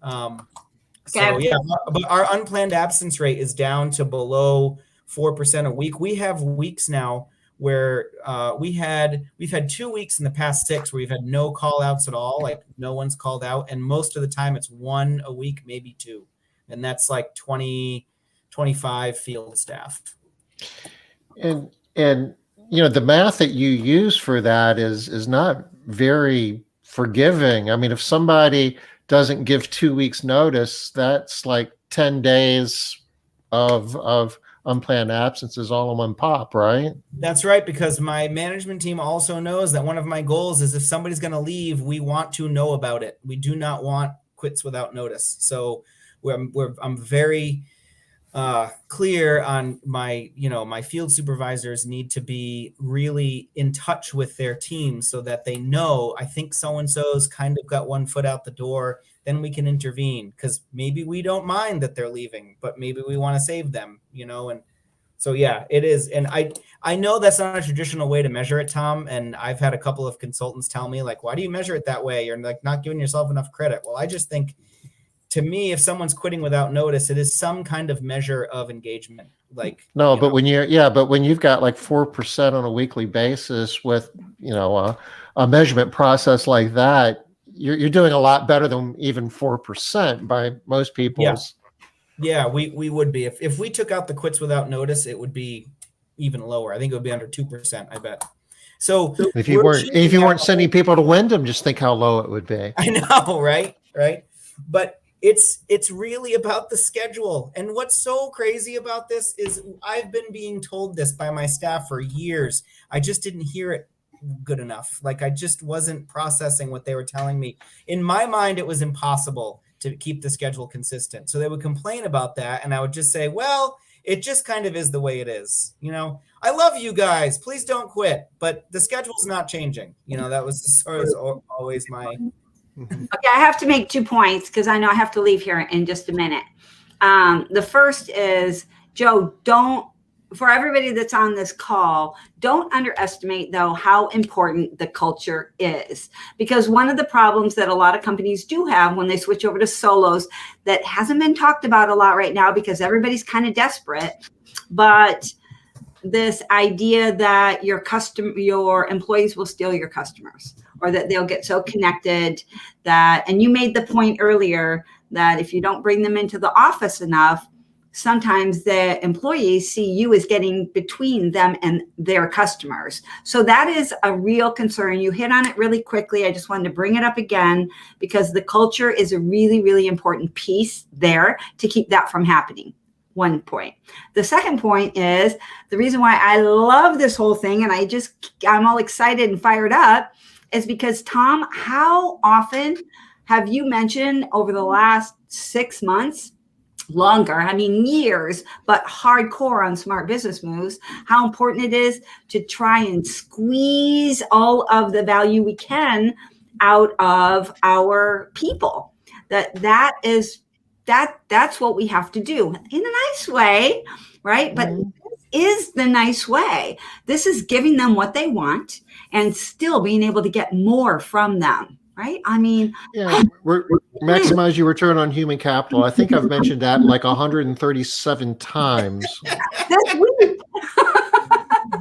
So yeah, but our unplanned absence rate is down to below 4% a week. We have weeks now where we've had 2 weeks in the past 6 where we've had no call outs at all, like no one's called out, and most of the time it's 1 a week, maybe 2, and that's like 25 field staff. And you know, the math that you use for that is not very forgiving. I mean, if somebody doesn't give 2 weeks notice, that's like 10 days of unplanned absences all in one pop, right? That's right, because my management team also knows that one of my goals is if somebody's going to leave, we want to know about it. We do not want quits without notice. So I'm very clear on my field supervisors need to be really in touch with their team so that they know, I think so-and-so's kind of got one foot out the door, then we can intervene, because maybe we don't mind that they're leaving, but maybe we want to save them, you know. And so, yeah, it is. And I know that's not a traditional way to measure it, Tom. And I've had a couple of consultants tell me, like, why do you measure it that way? You're like not giving yourself enough credit. Well, I just think, to me, if someone's quitting without notice, it is some kind of measure of engagement. Like, no, but when you've got like 4% on a weekly basis with, you know, a measurement process like that, you're doing a lot better than even 4% by most people's. Yeah, we would be. If we took out the quits without notice, it would be even lower. I think it would be under 2%, I bet. So if you weren't sending people to Wyndham, just think how low it would be. I know, right? But it's really about the schedule. And what's so crazy about this is I've been being told this by my staff for years. I just didn't hear it good enough. Like, I just wasn't processing what they were telling me. In my mind, it was impossible to keep the schedule consistent. So they would complain about that. And I would just say, well, it just kind of is the way it is. You know, I love you guys. Please don't quit. But the schedule's not changing. You know, that was always my... Okay, I have to make 2 points because I know I have to leave here in just a minute. The first is, Joe, for everybody that's on this call, don't underestimate, though, how important the culture is. Because one of the problems that a lot of companies do have when they switch over to solos that hasn't been talked about a lot right now because everybody's kind of desperate, but this idea that your employees will steal your customers, or that they'll get so connected that, and you made the point earlier that if you don't bring them into the office enough, sometimes the employees see you as getting between them and their customers. So that is a real concern. You hit on it really quickly. I just wanted to bring it up again because the culture is a really, really important piece there to keep that from happening. 1 point. The second point is the reason why I love this whole thing, and I'm all excited and fired up, is because, Tom, how often have you mentioned over the last 6 months, longer, I mean years, but hardcore on Smart Business Moves, how important it is to try and squeeze all of the value we can out of our people. That's what we have to do in a nice way, right? But this is the nice way. This is giving them what they want and still being able to get more from them, right? I mean, we're maximize your return on human capital. I think I've mentioned that like 137 times. This week.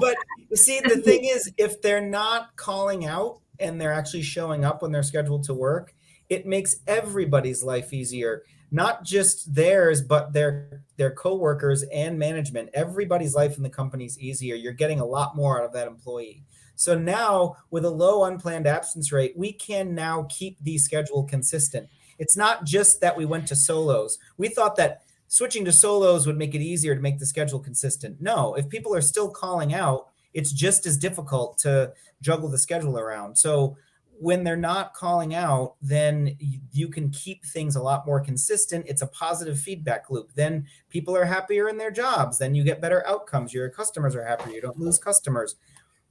But see, the thing is, if they're not calling out and they're actually showing up when they're scheduled to work, it makes everybody's life easier. Not just theirs, but their coworkers and management. Everybody's life in the company is easier. You're getting a lot more out of that employee. So now, with a low unplanned absence rate, we can now keep the schedule consistent. It's not just that we went to solos. We thought that switching to solos would make it easier to make the schedule consistent. No, if people are still calling out, it's just as difficult to juggle the schedule around. So when they're not calling out, then you can keep things a lot more consistent. It's a positive feedback loop. Then people are happier in their jobs. Then you get better outcomes. Your customers are happier. You don't lose customers.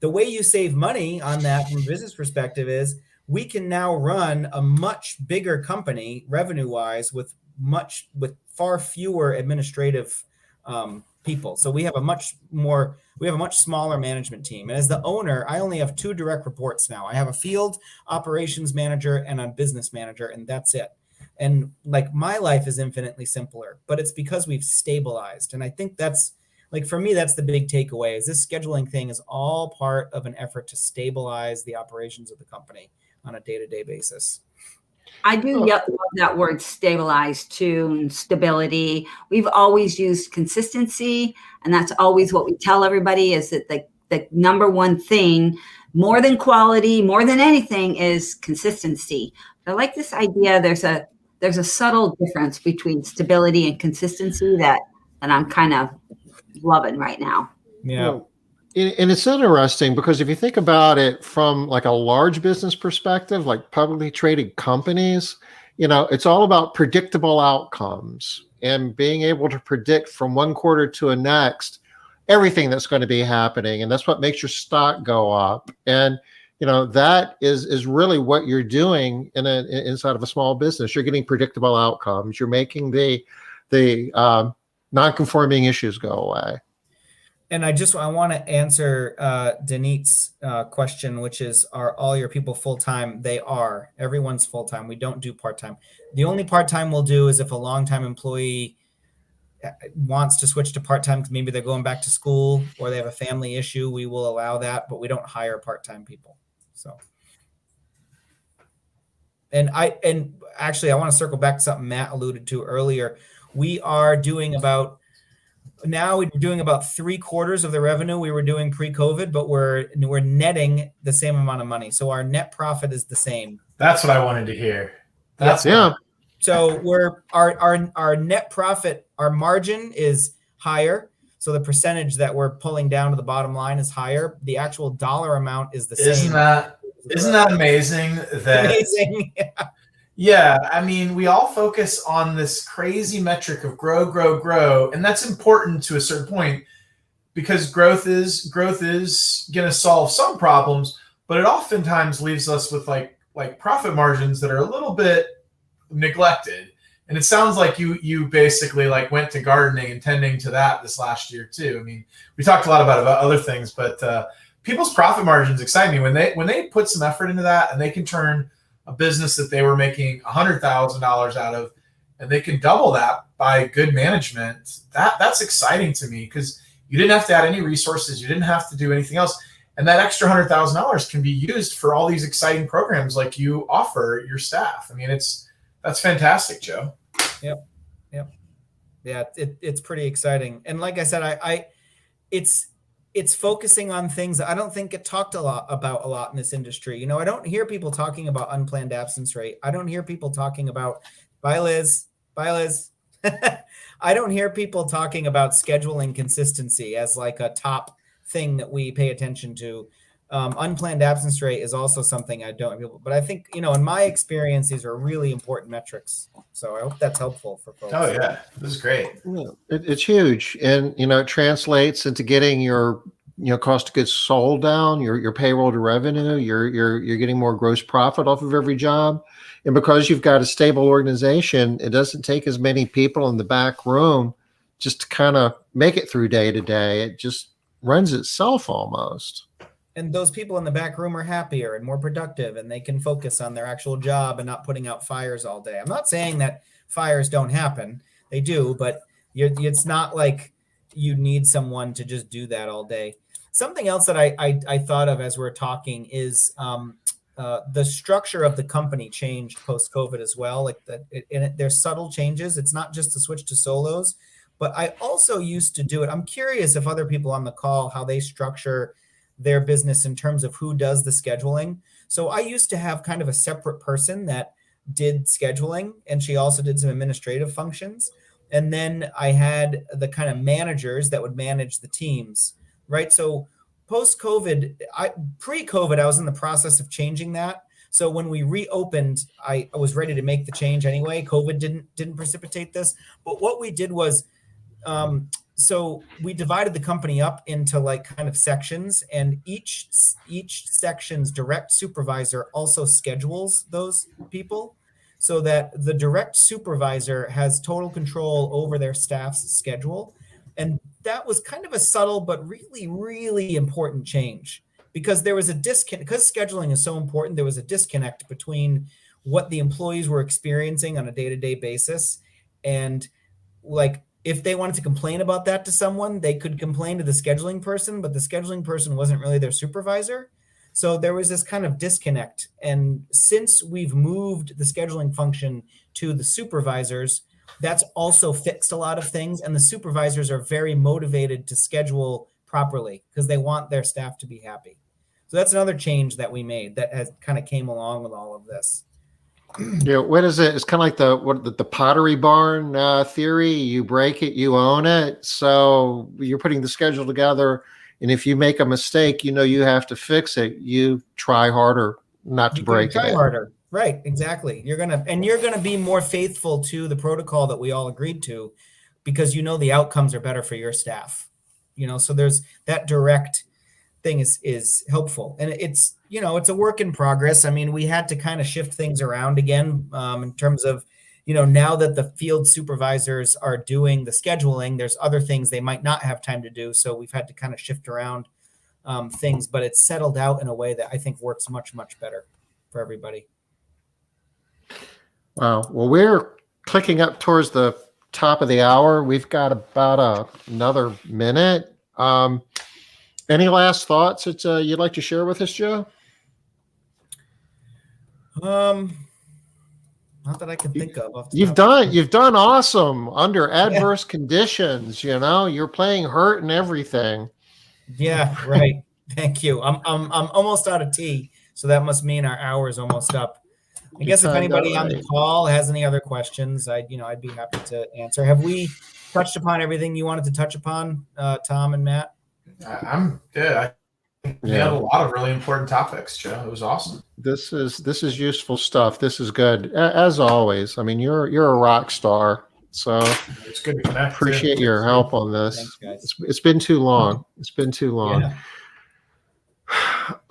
The way you save money on that from a business perspective is we can now run a much bigger company revenue-wise with far fewer administrative people. So we have a much smaller management team. And as the owner, I only have 2 direct reports now. I have a field operations manager and a business manager, and that's it. And like my life is infinitely simpler, but it's because we've stabilized. And I think that's like, for me, that's the big takeaway is this scheduling thing is all part of an effort to stabilize the operations of the company on a day-to-day basis. I do love that word stabilize too, and stability. We've always used consistency, and that's always what we tell everybody is that the number one thing, more than quality, more than anything, is consistency. But I like this idea. There's a subtle difference between stability and consistency that I'm kind of loving right now. Yeah. Well, and it's interesting because if you think about it from like a large business perspective, like publicly traded companies, it's all about predictable outcomes and being able to predict from one quarter to a next everything that's going to be happening. And that's what makes your stock go up. And that is really what you're doing inside of a small business. You're getting predictable outcomes. You're making the non-conforming issues go away. And I want to answer Denit's question, which is, are all your people full-time? They are. Everyone's full-time. We don't do part-time. The only part-time we'll do is if a long-time employee wants to switch to part-time because maybe they're going back to school or they have a family issue, we will allow that, but we don't hire part-time people. So, and actually, I want to circle back to something Matt alluded to earlier. We are doing about 3/4 of the revenue we were doing pre-COVID, but we're netting the same amount of money. So our net profit is the same. That's what I wanted to hear. So we're our net profit, our margin is higher. So the percentage that we're pulling down to the bottom line is higher. The actual dollar amount is the same. Isn't that amazing? Amazing. Yeah, I mean, we all focus on this crazy metric of grow, grow, grow, and that's important to a certain point because growth is going to solve some problems, but it oftentimes leaves us with like profit margins that are a little bit neglected. And it sounds like you basically like went to gardening and tending to that this last year too. I mean, we talked a lot about other things, but people's profit margins excite me when they put some effort into that and they can turn a business that they were making $100,000 out of, and they can double that by good management. That's exciting to me because you didn't have to add any resources. You didn't have to do anything else. And that extra $100,000 can be used for all these exciting programs like you offer your staff. I mean, that's fantastic, Joe. Yep. Yeah, it's pretty exciting. And like I said, it's focusing on things that I don't think get talked about a lot in this industry. I don't hear people talking about unplanned absence rate. I don't hear people talking about, bye Liz. I don't hear people talking about scheduling consistency as like a top thing that we pay attention to. Unplanned absence rate is also something I don't hear, but I think, in my experience, these are really important metrics. So I hope that's helpful for folks. Oh yeah, this is great. Yeah, it's huge. And, it translates into getting your, cost of goods sold down, your payroll to revenue, you're getting more gross profit off of every job. And because you've got a stable organization, it doesn't take as many people in the back room just to kind of make it through day to day. It just runs itself almost. And those people in the back room are happier and more productive, and they can focus on their actual job and not putting out fires all day. I'm not saying that fires don't happen. They do, but it's not like you need someone to just do that all day. Something else that I thought of as we're talking is the structure of the company changed post-COVID as well. There's subtle changes. It's not just the switch to solos, but I also used to do it. I'm curious if other people on the call, how they structure their business in terms of who does the scheduling. So I used to have kind of a separate person that did scheduling, and she also did some administrative functions. And then I had the kind of managers that would manage the teams, right? So post-COVID, pre-COVID, I was in the process of changing that. So when we reopened, I was ready to make the change anyway. COVID didn't precipitate this. But what we did was, so we divided the company up into like kind of sections, and each section's direct supervisor also schedules those people so that the direct supervisor has total control over their staff's schedule. And that was kind of a subtle but really, really important change, because there was a disconnect. Because scheduling is so important, there was a disconnect between what the employees were experiencing on a day-to-day basis, and like if they wanted to complain about that to someone, they could complain to the scheduling person, but the scheduling person wasn't really their supervisor. So there was this kind of disconnect. And since we've moved the scheduling function to the supervisors, that's also fixed a lot of things. And the supervisors are very motivated to schedule properly because they want their staff to be happy. So that's another change that we made that has kind of came along with all of this. Yeah, what is it? It's kind of like the Pottery Barn theory. You break it, you own it. So you're putting the schedule together, and if you make a mistake, you know you have to fix it. You try harder not to break it. Try harder, right? Exactly. You're gonna be more faithful to the protocol that we all agreed to, because you know the outcomes are better for your staff. So there's that direct thing is helpful, and it's a work in progress. I mean, we had to kind of shift things around again in terms of now that the field supervisors are doing the scheduling, there's other things they might not have time to do, so we've had to kind of shift around things, but it's settled out in a way that I think works much better for everybody. Wow. Well, we're clicking up towards the top of the hour. We've got about another minute. Any last thoughts that you'd like to share with us, Joe? Not that I can think of. You've done awesome under adverse conditions. You're playing hurt and everything. Yeah, right. Thank you. I'm almost out of tea, so that must mean our hour is almost up. I guess if anybody on the call has any other questions, I'd be happy to answer. Have we touched upon everything you wanted to touch upon, Tom and Matt? I'm good. We had a lot of really important topics, Joe. It was awesome. This is useful stuff. This is good, as always. I mean, you're a rock star. So it's good to connect. Appreciate your help on this. Thanks, guys. It's been too long. It's been too long. Yeah.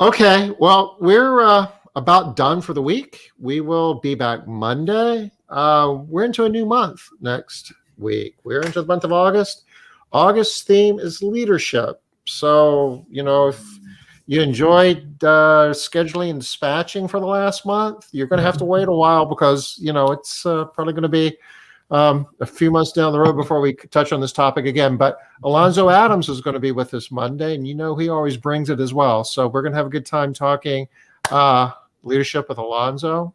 Okay. Well, we're about done for the week. We will be back Monday. We're into a new month next week. We're into the month of August. August's theme is leadership. So, if you enjoyed scheduling and dispatching for the last month, you're going to have to wait a while because, it's probably going to be a few months down the road before we touch on this topic again. But Alonzo Adams is going to be with us Monday, and he always brings it as well. So we're going to have a good time talking leadership with Alonzo.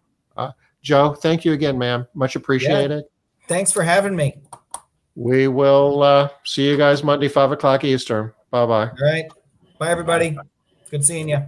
Joe, thank you again, man. Much appreciated. Yeah. Thanks for having me. We will see you guys Monday, 5 o'clock Eastern. Bye-bye. All right. Bye, everybody. Good seeing you.